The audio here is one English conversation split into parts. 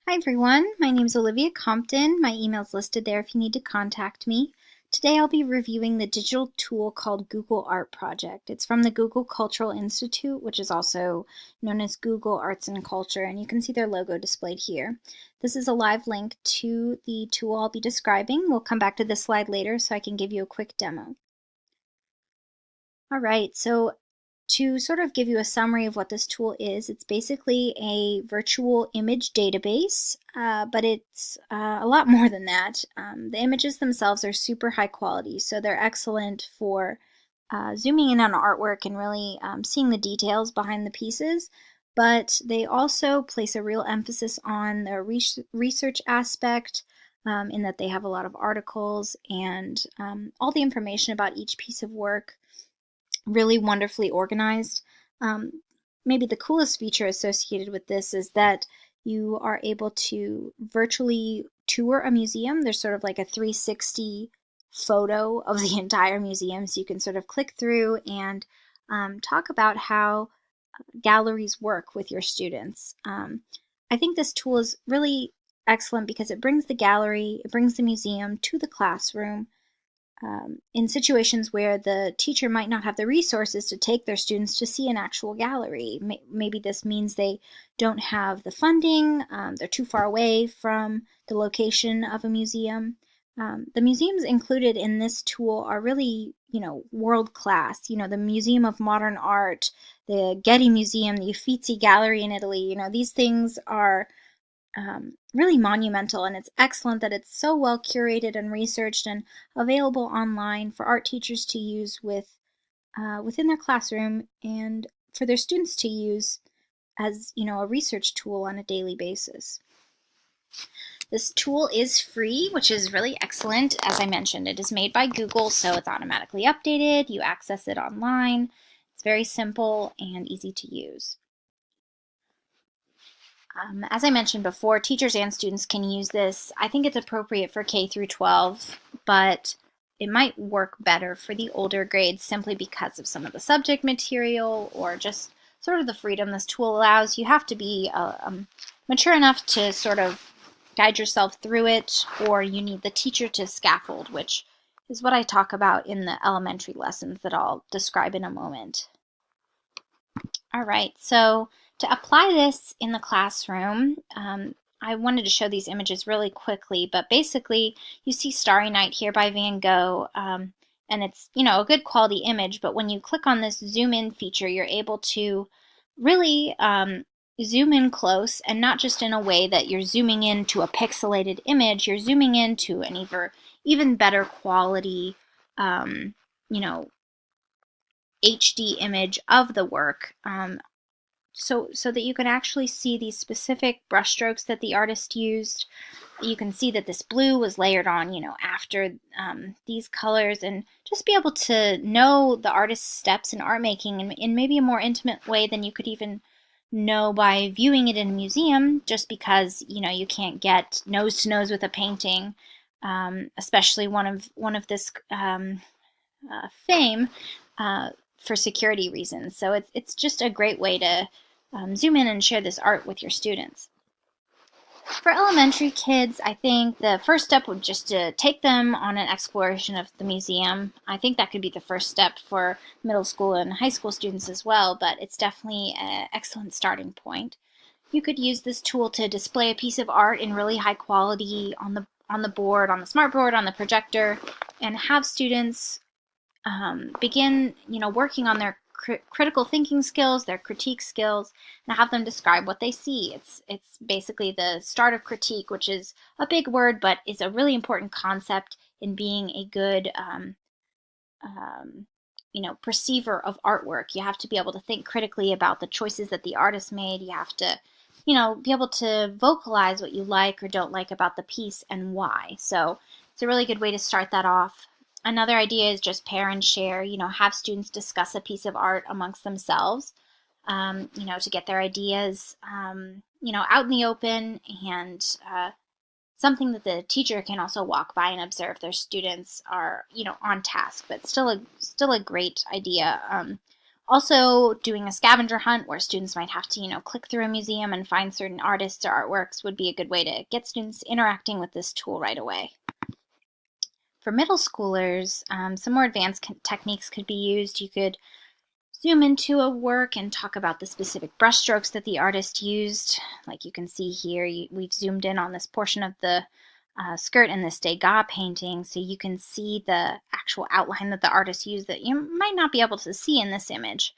Hi everyone, my name is Olivia Compton. My email is listed there if you need to contact me. Today I'll be reviewing the digital tool called Google Art Project. It's from the Google Cultural Institute, which is also known as Google Arts and Culture, and you can see their logo displayed here. This is a live link to the tool I'll be describing. We'll come back to this slide later so I can give you a quick demo. All right, so to sort of give you a summary of what this tool is, it's basically a virtual image database, but it's a lot more than that. The images themselves are super high quality, so they're excellent for zooming in on artwork and really seeing the details behind the pieces. But they also place a real emphasis on the research aspect, in that they have a lot of articles and all the information about each piece of work really wonderfully organized. Um, Maybe the coolest feature associated with this is that you are able to virtually tour a museum. There's sort of like a 360 photo of the entire museum, so you can sort of click through and talk about how galleries work with your students. I think this tool is really excellent because it brings the gallery, it brings the museum to the classroom in situations where the teacher might not have the resources to take their students to see an actual gallery. Maybe this means they don't have the funding, they're too far away from the location of a museum. The museums included in this tool are really, world class. The Museum of Modern Art, the Getty Museum, the Uffizi Gallery in Italy. These things are really monumental, and it's excellent that it's so well curated and researched and available online for art teachers to use within their classroom and for their students to use as a research tool on a daily basis. This tool is free, which is really excellent. As I mentioned, it is made by Google, so it's automatically updated. You access it online. It's very simple and easy to use. As I mentioned before, teachers and students can use this. I think it's appropriate for K through 12, but it might work better for the older grades simply because of some of the subject material or just sort of the freedom this tool allows. You have to be mature enough to sort of guide yourself through it, or you need the teacher to scaffold, which is what I talk about in the elementary lessons that I'll describe in a moment. All right, so to apply this in the classroom, I wanted to show these images really quickly, but basically you see Starry Night here by Van Gogh, and it's a good quality image, but when you click on this zoom in feature, you're able to really zoom in close, and not just in a way that you're zooming into a pixelated image, you're zooming into an even better quality, you know, HD image of the work, so that you can actually see these specific brushstrokes that the artist used. You can see that this blue was layered on, after these colors, and just be able to know the artist's steps in art making in maybe a more intimate way than you could even know by viewing it in a museum, just because you can't get nose to nose with a painting, especially one of this fame. For security reasons. So it's just a great way to zoom in and share this art with your students. For elementary kids, I think the first step would just to take them on an exploration of the museum. I think that could be the first step for middle school and high school students as well, but it's definitely an excellent starting point. You could use this tool to display a piece of art in really high quality on the board, on the smart board, on the projector, and have students begin, working on their critical thinking skills, their critique skills, and have them describe what they see. It's basically the start of critique, which is a big word, but is a really important concept in being a good, perceiver of artwork. You have to be able to think critically about the choices that the artist made. You have to, be able to vocalize what you like or don't like about the piece and why. So it's a really good way to start that off. Another idea is just pair and share, have students discuss a piece of art amongst themselves, to get their ideas, out in the open, and something that the teacher can also walk by and observe their students are, on task, but still a great idea. Also, doing a scavenger hunt where students might have to, click through a museum and find certain artists or artworks would be a good way to get students interacting with this tool right away. For middle schoolers, some more advanced techniques could be used. You could zoom into a work and talk about the specific brushstrokes that the artist used. Like you can see here, we've zoomed in on this portion of the skirt in this Degas painting, so you can see the actual outline that the artist used that you might not be able to see in this image.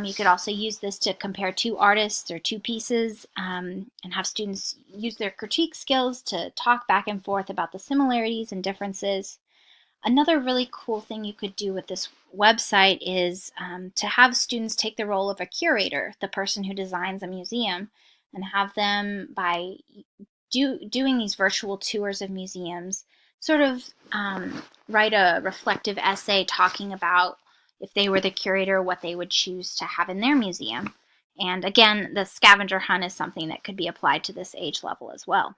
You could also use this to compare two artists or two pieces and have students use their critique skills to talk back and forth about the similarities and differences. Another really cool thing you could do with this website is to have students take the role of a curator, the person who designs a museum, and have them, by doing these virtual tours of museums, sort of write a reflective essay talking about, if they were the curator, what they would choose to have in their museum. And again, the scavenger hunt is something that could be applied to this age level as well.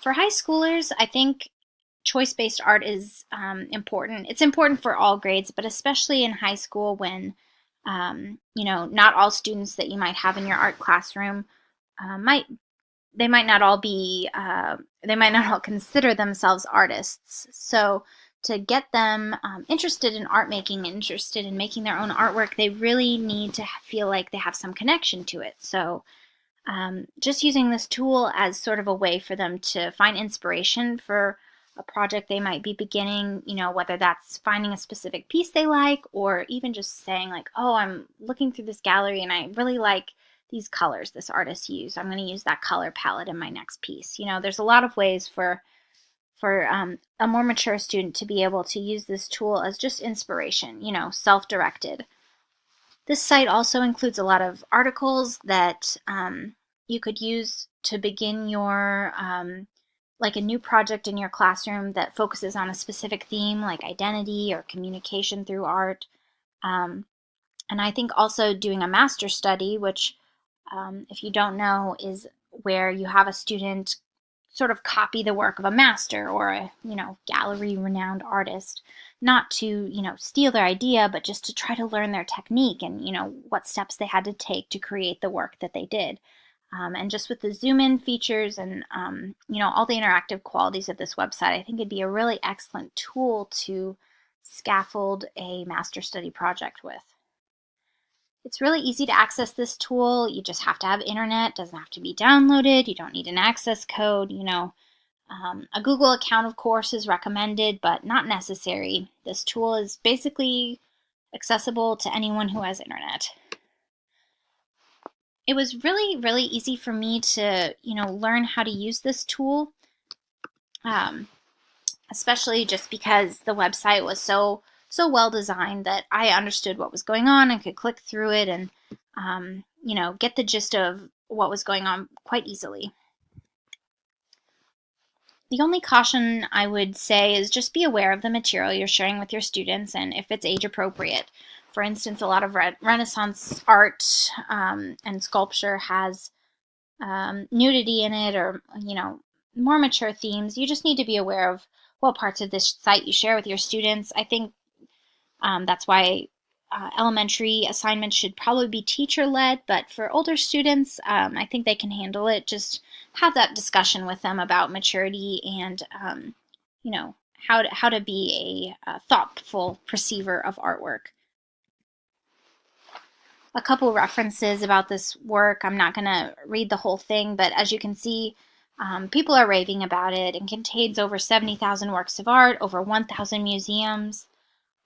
For high schoolers, I think choice-based art is important. It's important for all grades, but especially in high school when, not all students that you might have in your art classroom might not all be, they might not all consider themselves artists. So to get them interested in art making, interested in making their own artwork, they really need to feel like they have some connection to it. So just using this tool as sort of a way for them to find inspiration for a project they might be beginning, whether that's finding a specific piece they like, or even just saying like, oh, I'm looking through this gallery and I really like these colors this artist used. I'm going to use that color palette in my next piece. There's a lot of ways for a more mature student to be able to use this tool as just inspiration, self-directed. This site also includes a lot of articles that you could use to begin your, like a new project in your classroom that focuses on a specific theme, like identity or communication through art. And I think also doing a master study, which, if you don't know, is where you have a student sort of copy the work of a master or a, gallery renowned artist, not to, steal their idea, but just to try to learn their technique and, what steps they had to take to create the work that they did. And just with the zoom in features and, all the interactive qualities of this website, I think it'd be a really excellent tool to scaffold a master study project with. It's really easy to access this tool. You just have to have internet. It doesn't have to be downloaded. You don't need an access code. A Google account, of course, is recommended, but not necessary. This tool is basically accessible to anyone who has internet. It was really, really easy for me to, learn how to use this tool, especially just because the website was so well designed that I understood what was going on and could click through it and, get the gist of what was going on quite easily. The only caution I would say is just be aware of the material you're sharing with your students and if it's age appropriate. For instance, a lot of Renaissance art and sculpture has nudity in it, or, more mature themes. You just need to be aware of what parts of this site you share with your students. I think that's why elementary assignments should probably be teacher-led, but for older students, I think they can handle it. Just have that discussion with them about maturity and, how to be a thoughtful perceiver of artwork. A couple references about this work. I'm not going to read the whole thing, but as you can see, people are raving about it. It contains over 70,000 works of art, over 1,000 museums.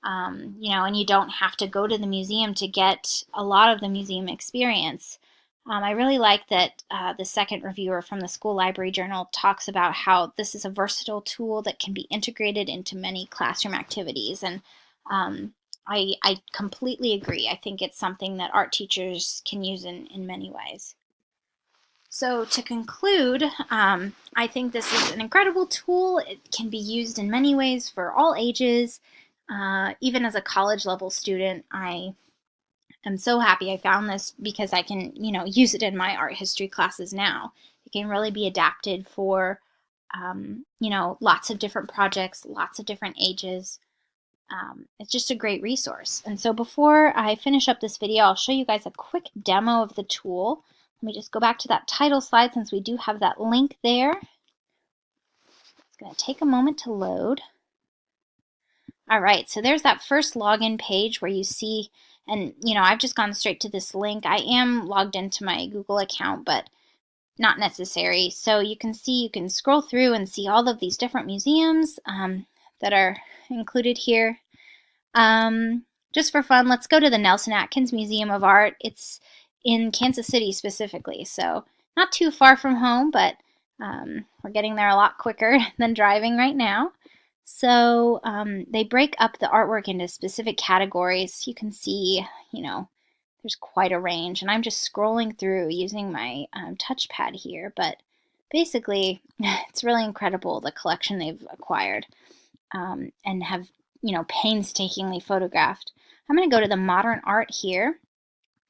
And you don't have to go to the museum to get a lot of the museum experience. I really like that the second reviewer from the School Library Journal talks about how this is a versatile tool that can be integrated into many classroom activities. And I completely agree. I think it's something that art teachers can use in many ways. So to conclude, I think this is an incredible tool. It can be used in many ways for all ages. Even as a college level student, I am so happy I found this because I can, use it in my art history classes now. It can really be adapted for, lots of different projects, lots of different ages. it's just a great resource. And so before I finish up this video, I'll show you guys a quick demo of the tool. Let me just go back to that title slide since we do have that link there. It's going to take a moment to load. All right, so there's that first login page where you see, and I've just gone straight to this link. I am logged into my Google account, but not necessary. So you can see, you can scroll through and see all of these different museums that are included here. Just for fun, let's go to the Nelson Atkins Museum of Art. It's in Kansas City specifically, so not too far from home, but we're getting there a lot quicker than driving right now. So they break up the artwork into specific categories. You can see, there's quite a range, and I'm just scrolling through using my touchpad here, but basically it's really incredible the collection they've acquired and have painstakingly photographed. I'm going to go to the modern art here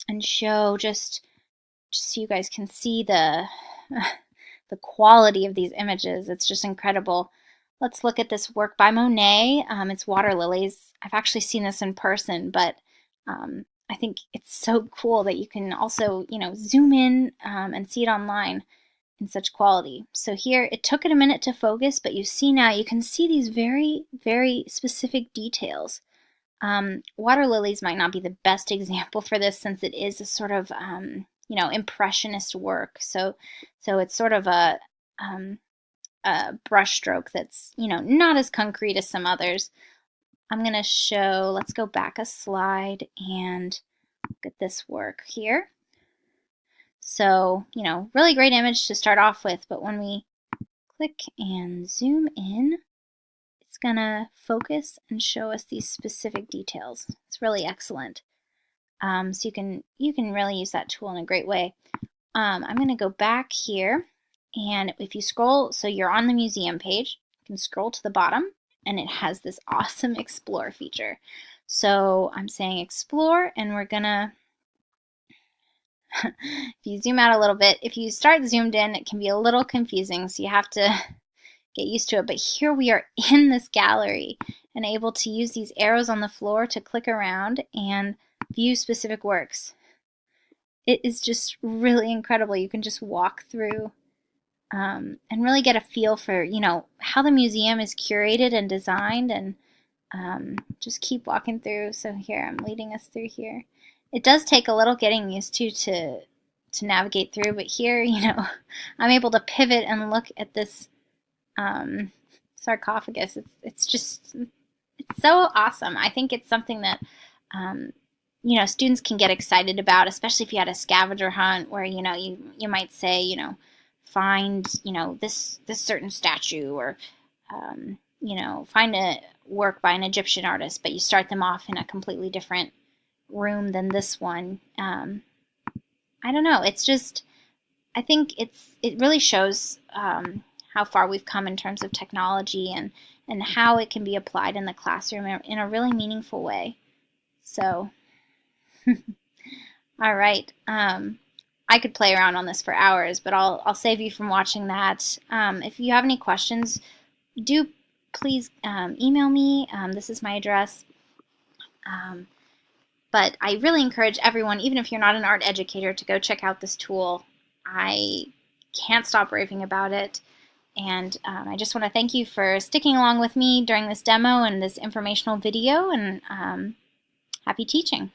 and show just so you guys can see the quality of these images. It's just incredible. Let's look at this work by Monet. It's water lilies. I've actually seen this in person, but I think it's so cool that you can also, zoom in and see it online in such quality. So here, it took it a minute to focus, but you see now, you can see these very, very specific details. Water lilies might not be the best example for this since it is a sort of, impressionist work. So it's sort of a brush stroke that's, not as concrete as some others. I'm going to show, let's go back a slide and look at this work here. So, really great image to start off with, but when we click and zoom in, it's going to focus and show us these specific details. It's really excellent. So you can really use that tool in a great way. I'm going to go back here, and if you scroll, so you're on the museum page, you can scroll to the bottom, and it has this awesome explore feature. So I'm saying explore, and we're gonna, if you zoom out a little bit, if you start zoomed in, it can be a little confusing, so you have to get used to it. But here we are in this gallery and able to use these arrows on the floor to click around and view specific works. It is just really incredible. You can just walk through and really get a feel for, how the museum is curated and designed, and just keep walking through. So here, I'm leading us through here. It does take a little getting used to navigate through, but here, I'm able to pivot and look at this sarcophagus. It's so awesome. I think it's something that, students can get excited about, especially if you had a scavenger hunt where, you might say, find, this certain statue, or, find a work by an Egyptian artist, but you start them off in a completely different room than this one. I don't know. It's just, I think it really shows how far we've come in terms of technology and how it can be applied in the classroom in a really meaningful way. So, all right. I could play around on this for hours, but I'll save you from watching that. If you have any questions, do please email me. This is my address. But I really encourage everyone, even if you're not an art educator, to go check out this tool. I can't stop raving about it. And I just want to thank you for sticking along with me during this demo and this informational video, and happy teaching.